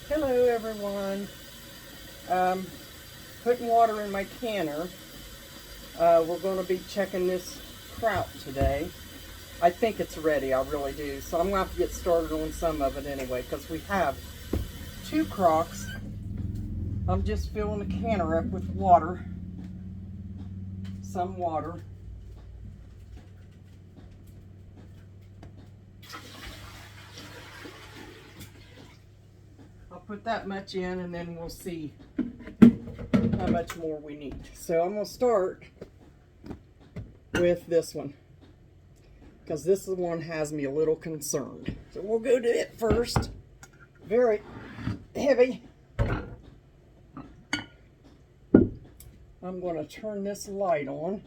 Hello everyone. Um, Putting water in my canner. We're going to be checking this kraut today. I think it's ready, I really do. So I'm going to have to get started on some of it anyway because we have 2 crocks. I'm just filling the canner up with water. Some water. I'll put that much in and then we'll see how much more we need. So I'm going to start with this one because this one has me a little concerned. So we'll go to it first. Very heavy. I'm going to turn this light on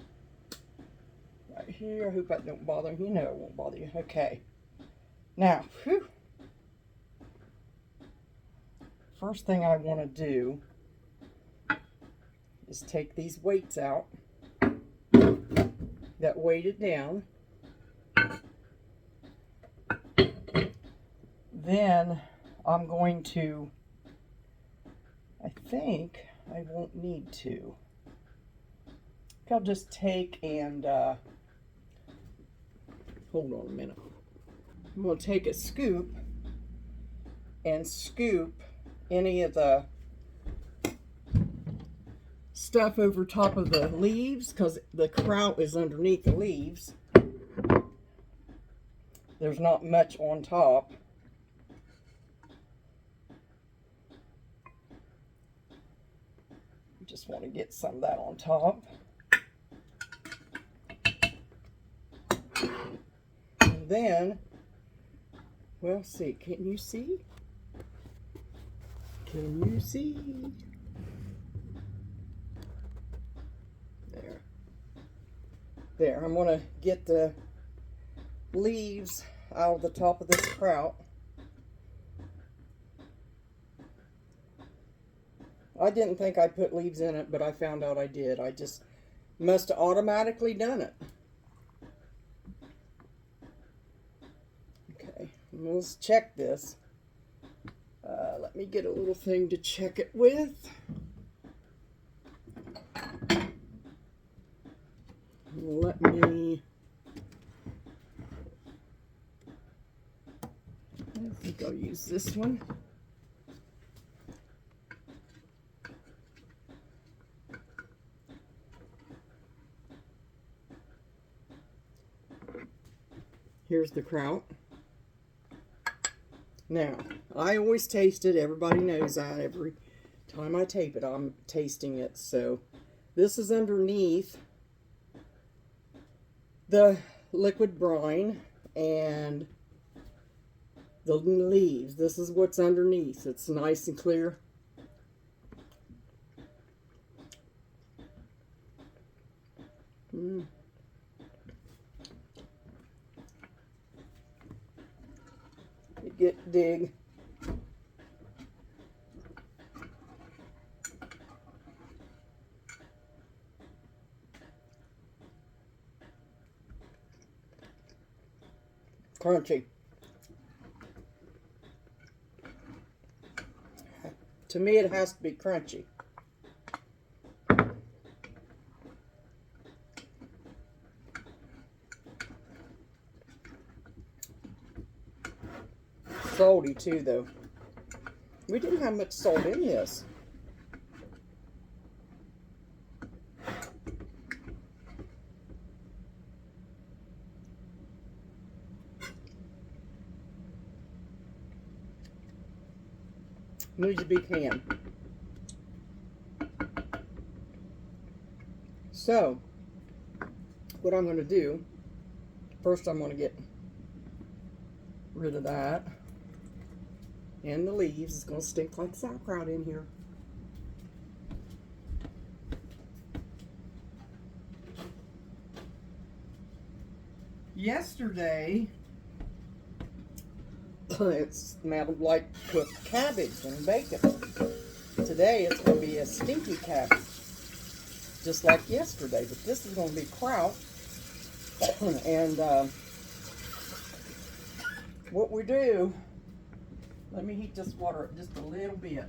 right here. I hope that don't bother you. No, it won't bother you. Okay. Now, whew. First thing I want to do is take these weights out that weight it down. Then I'm going to, I think I won't need to. I'll just take and, hold on a minute. I'm going to take a scoop and scoop any of the stuff over top of the leaves because the kraut is underneath the leaves. There's not much on top. Just want to get some of that on top. And then, well, see, can you see? Can you see? There. There, I'm going to get the leaves out of the top of this kraut. I didn't think I put leaves in it, but I found out I did. I just must have automatically done it. Okay, let's check this. Let me get a little thing to check it with. Let me, I think I'll use this one. Here's the kraut. Now, I always taste it. Everybody knows that. Every time I tape it, I'm tasting it. So, this is underneath the liquid brine and the leaves. This is what's underneath. It's nice and clear. You get dig. Crunchy. To me, it has to be crunchy. Salty too, though. We didn't have much salt in this. Needs to be canned. So, what I'm going to do, first I'm going to get rid of that. And the leaves. It's going to stink like sauerkraut in here. Yesterday, it smelled like cooked cabbage and bacon. Today, it's going to be a stinky cabbage, just like yesterday. But this is going to be kraut. And what we do Let me heat this water up just a little bit.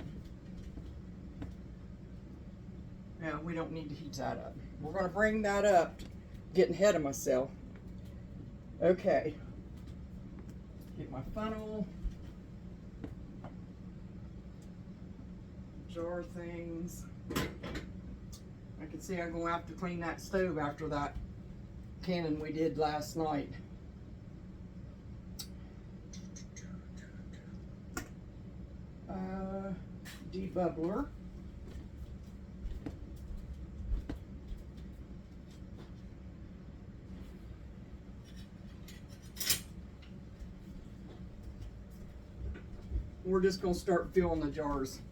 Now, we don't need to heat that up. We're going to bring that up. Getting ahead of myself. Okay. Get my funnel. Jar things. I can see I'm going to have to clean that stove after that canning we did last night. Debubbler. We're just going to start filling the jars.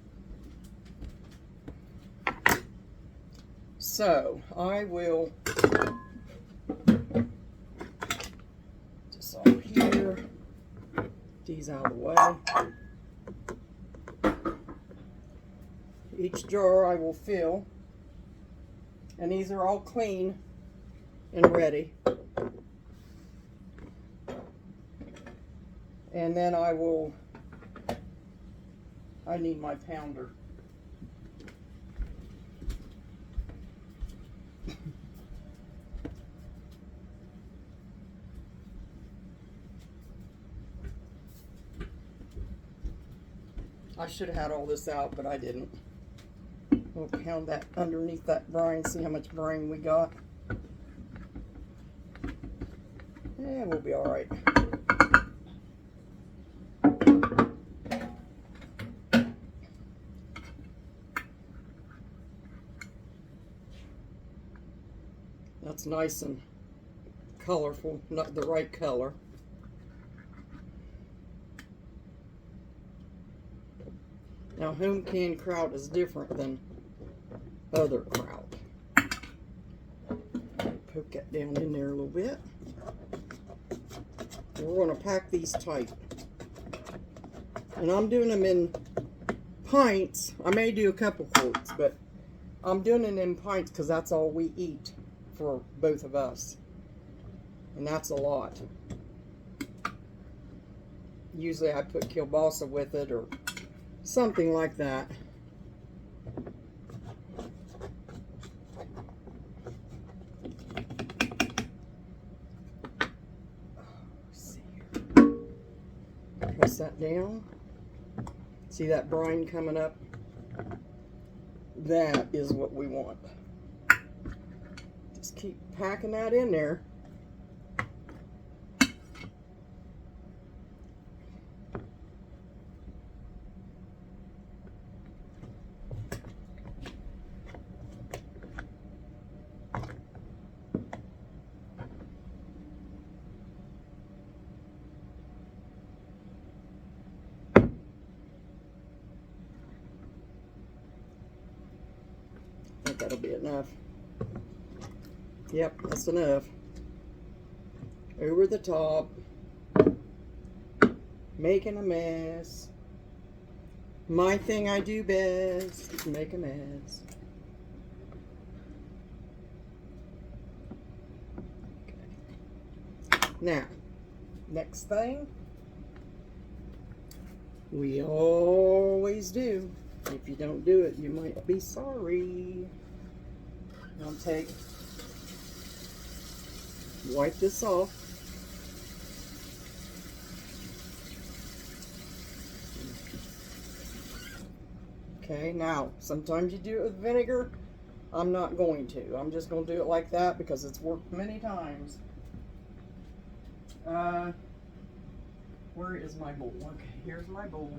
So, I will just off here, these out of the way. Each jar I will fill, and these are all clean and ready. And then I need my pounder. I should have had all this out, but I didn't. We'll pound that underneath that brine, see how much brine we got. Yeah, we'll be all right. That's nice and colorful, not the right color. Now, home canned kraut is different than other kraut. Poke that down in there a little bit. And we're going to pack these tight. And I'm doing them in pints. I may do a couple quarts, but I'm doing it in pints because that's all we eat for both of us. And that's a lot. Usually I put kielbasa with it or something like that. Press that down. See that brine coming up? That is what we want. Just keep packing that in there. I think that'll be enough. Yep, that's enough. Over the top. Making a mess. My thing I do best is make a mess. Okay. Now, next thing. We always do. If you don't do it, you might be sorry. I'll wipe this off. Okay, now, sometimes you do it with vinegar. I'm not going to. I'm just going to do it like that because it's worked many times. Where is my bowl? Okay, here's my bowl.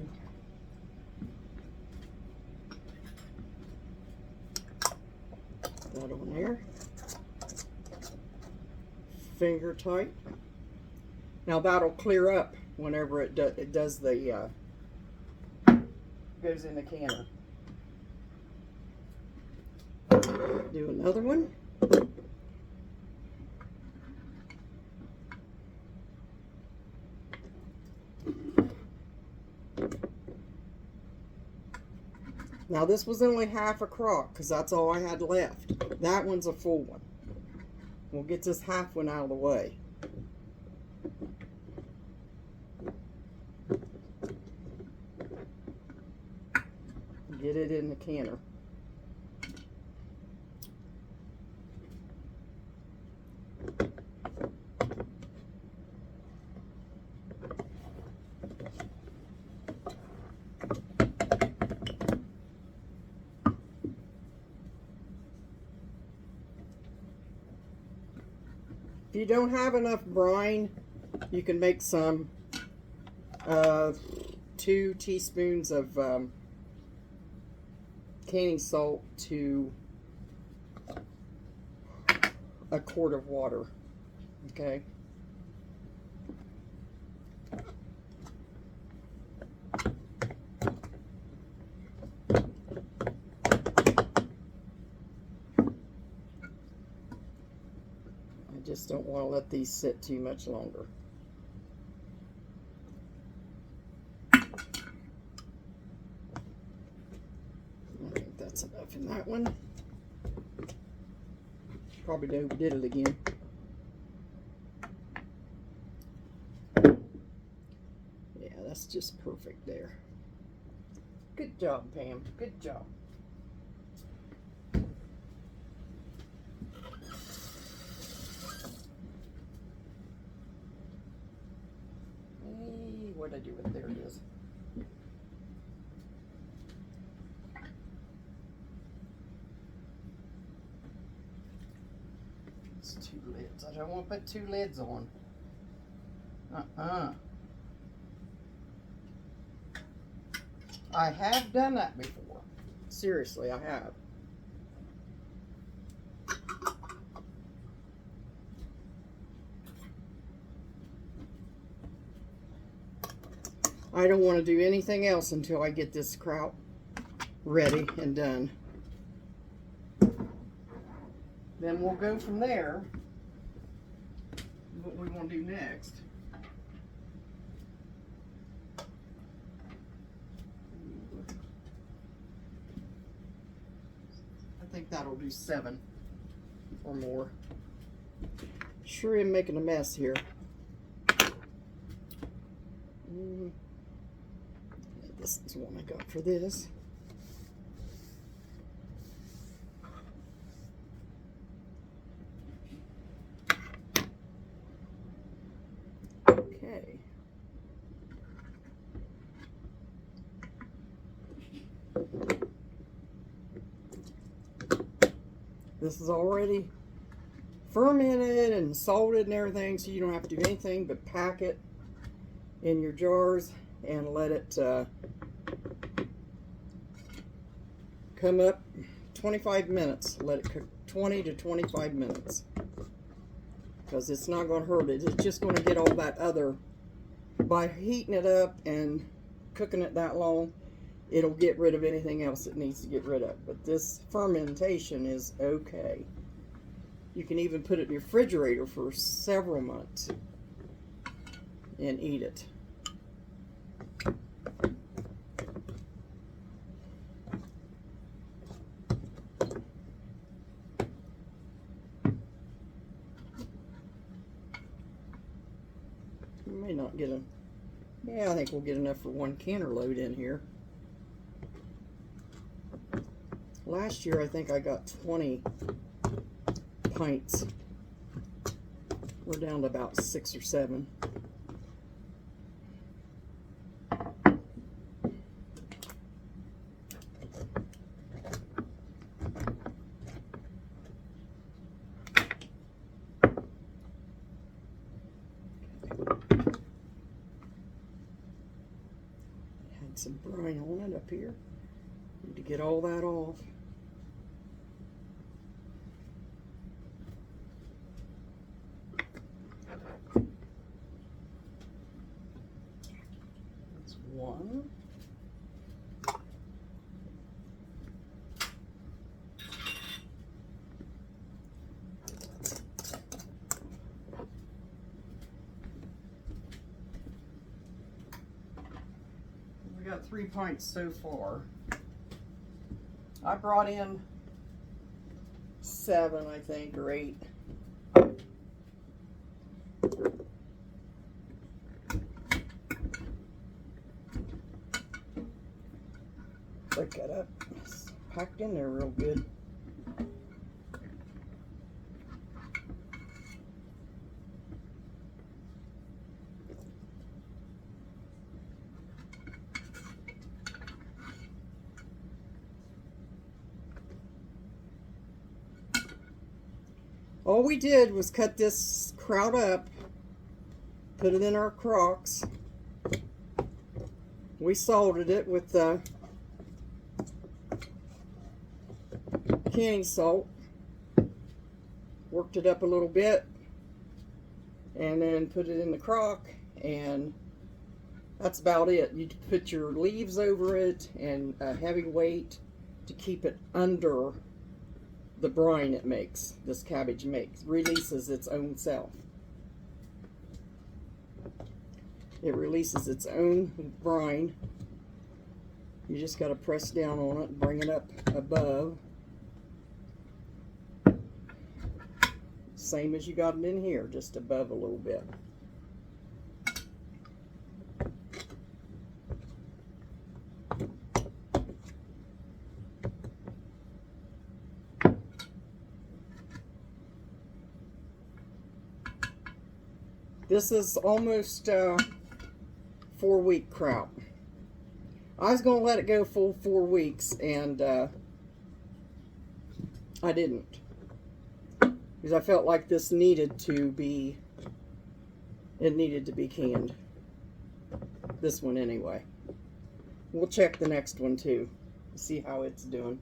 That on there. Finger tight. Now that'll clear up whenever it does the goes in the canner. Do another one. Now this was only half a crock because that's all I had left. That one's a full one. We'll get this half one out of the way. get it in the canner. If you don't have enough brine, you can make some 2 teaspoons of canning salt to a quart of water. Okay. I just don't want to let these sit too much longer. I think that's enough in that one. Probably overdid it again. Yeah, that's just perfect there. Good job, Pam. Good job. Hey, what'd I do with it? There it is. It's 2 lids. I don't want to put 2 lids on. I have done that before. Seriously, I have. I don't want to do anything else until I get this kraut ready and done. Then we'll go from there. What we want to do next. I think that'll do 7 or more. Sure am making a mess here. This is one I got for this. Okay. This is already fermented and salted and everything, so you don't have to do anything but pack it in your jars and let it come up 25 minutes. Let it cook 20 to 25 minutes. Because it's not going to hurt it. It's just going to get all that other, by heating it up and cooking it that long, it'll get rid of anything else it needs to get rid of. But this fermentation is okay. You can even put it in your refrigerator for several months and eat it. We may not get a, yeah, I think we'll get enough for 1 canner load in here. Last year I think I got 20 pints. We're down to about 6 or 7. Had some brine on it up here. Need to get all that off. That's 1. We got 3 pints so far. I brought in 7, I think, or 8. Break that up. It's packed in there real good. All we did was cut this kraut up, put it in our crocks. We salted it with the canning salt, worked it up a little bit, and then put it in the crock, and that's about it. You put your leaves over it and a heavy weight to keep it under the brine it makes. This cabbage releases its own self. It releases its own brine. You just got to press down on it and bring it up above. Same as you got it in here, just above a little bit. This is almost 4-week kraut. I was going to let it go full 4 weeks, and I didn't. Because I felt like this needed to be canned. This one anyway. We'll check the next one too. See how it's doing.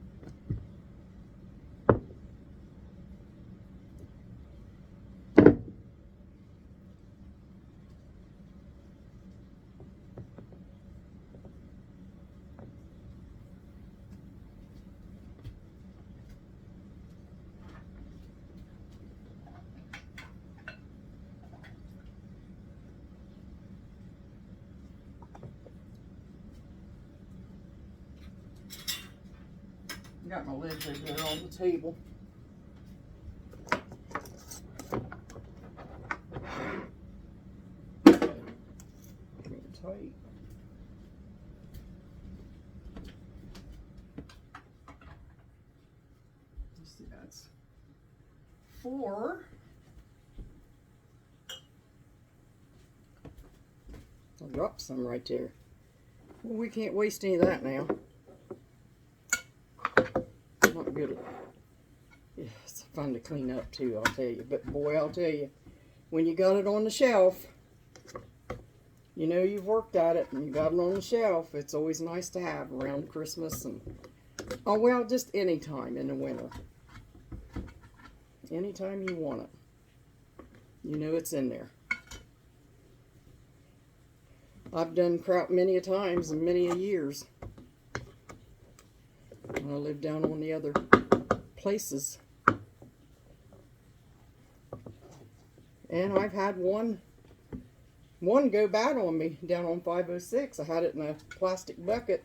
Got my legs over there on the table. Tight. Let's see, that's 4. I'll drop some right there. Well, we can't waste any of that now. Not good. Yeah, it's fun to clean up too, I'll tell you. But boy, I'll tell you, when you got it on the shelf, you know you've worked at it and you got it on the shelf. It's always nice to have around Christmas and, oh well, just any time in the winter. Anytime you want it. You know it's in there. I've done kraut many a times and many a years. I live down on the other places. And I've had one go bad on me down on 506. I had it in a plastic bucket.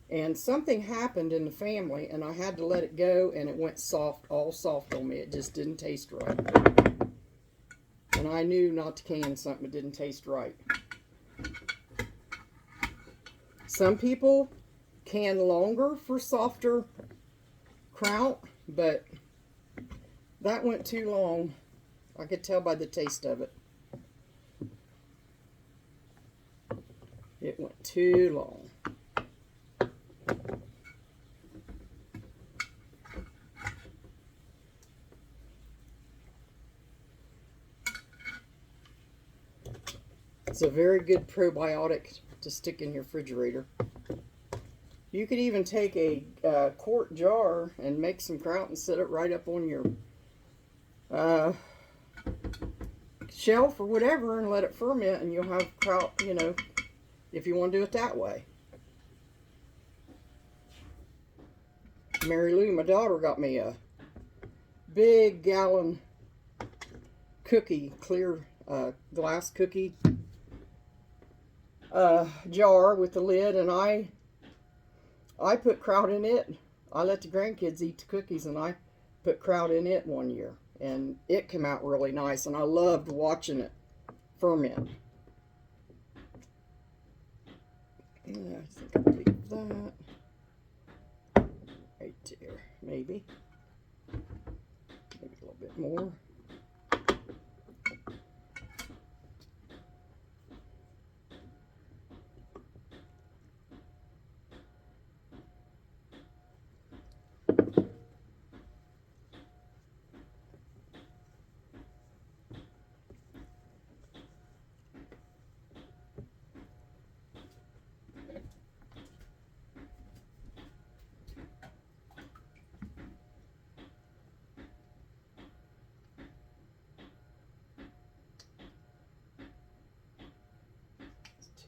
And something happened in the family and I had to let it go and it went soft, all soft on me. It just didn't taste right. And I knew not to can something that didn't taste right. Some people can longer for softer kraut, but that went too long. I could tell by the taste of it. It went too long. It's a very good probiotic to stick in your refrigerator. You could even take a quart jar and make some kraut and set it right up on your shelf or whatever and let it ferment, and you'll have kraut, you know, if you want to do it that way. Mary Lou, my daughter, got me a big gallon cookie, clear glass cookie jar with the lid, and I put kraut in it. I let the grandkids eat the cookies, and I put kraut in it one year, and it came out really nice, and I loved watching it ferment. Yeah, I think I'll leave that. maybe. Maybe a little bit more.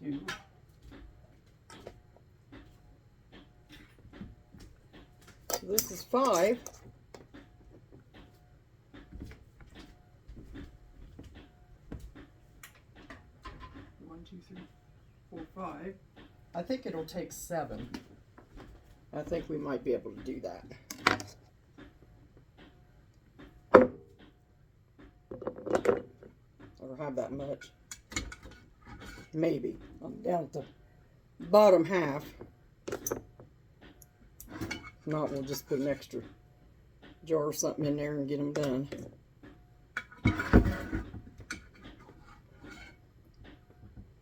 Two. So this is 5. One, two, three, 4, 5. I think it'll take 7. I think we might be able to do that. Or have that much. Maybe. I'm down at the bottom half. If not, we'll just put an extra jar or something in there and get them done.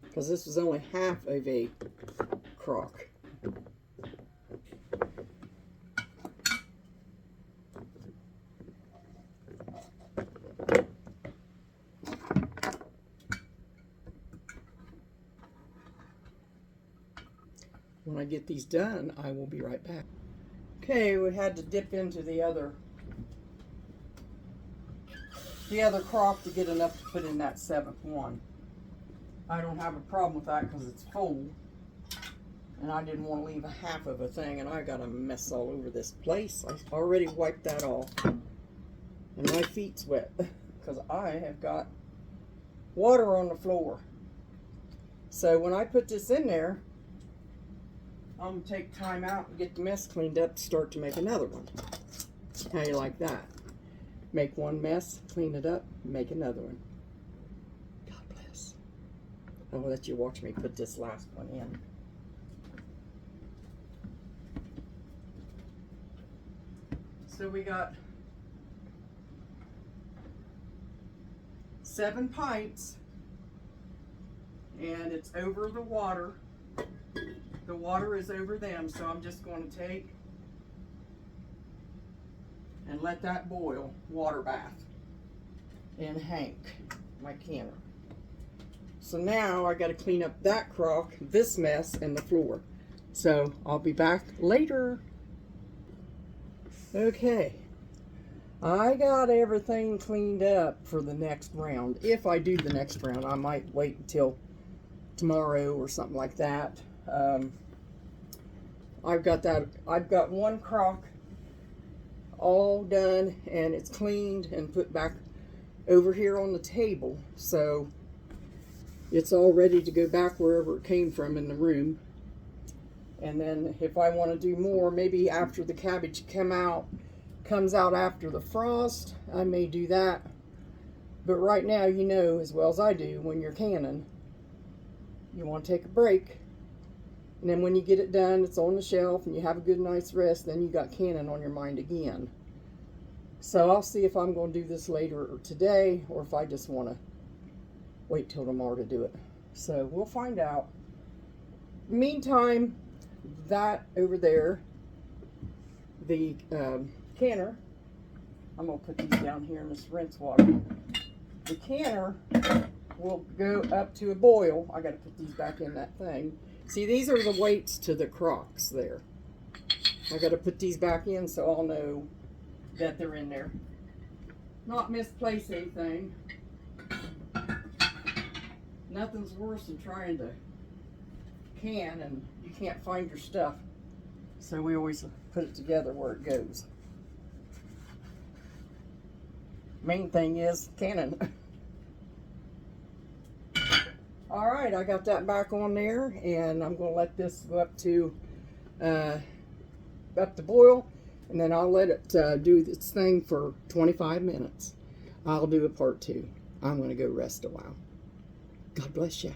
Because this was only half of a crock. When I get these done, I will be right back. Okay, we had to dip into the other crock to get enough to put in that 7th one. I don't have a problem with that because it's full, and I didn't want to leave a half of a thing, and I got a mess all over this place. I already wiped that off, and my feet's wet because I have got water on the floor. So when I put this in there, I'm going to take time out and get the mess cleaned up to start to make another one. How you like that? Make one mess, clean it up, make another one. God bless. I'll let you watch me put this last one in. So we got 7 pints, and it's over the water. The water is over them, so I'm just going to take and let that boil, water bath, in Hank, my canner. So now I got to clean up that crock, this mess, and the floor. So I'll be back later. Okay, I got everything cleaned up for the next round. If I do the next round, I might wait until tomorrow or something like that. I've got one crock all done, and it's cleaned and put back over here on the table, so it's all ready to go back wherever it came from in the room. And then if I want to do more, maybe after the cabbage comes out after the frost, I may do that. But right now, you know as well as I do, when you're canning, you want to take a break. And then when you get it done, it's on the shelf and you have a good night's rest, then you got canning on your mind again. So I'll see if I'm going to do this later or today, or if I just want to wait till tomorrow to do it. So we'll find out. Meantime, that over there, the canner, I'm going to put these down here in this rinse water. The canner will go up to a boil. I got to put these back in that thing. See, these are the weights to the crocks there. I got to put these back in so I'll know that they're in there. Not misplace anything. Nothing's worse than trying to can and you can't find your stuff. So we always put it together where it goes. Main thing is canning. All right, I got that back on there, and I'm going to let this go up to boil, and then I'll let it do its thing for 25 minutes. I'll do a part 2. I'm going to go rest a while. God bless you.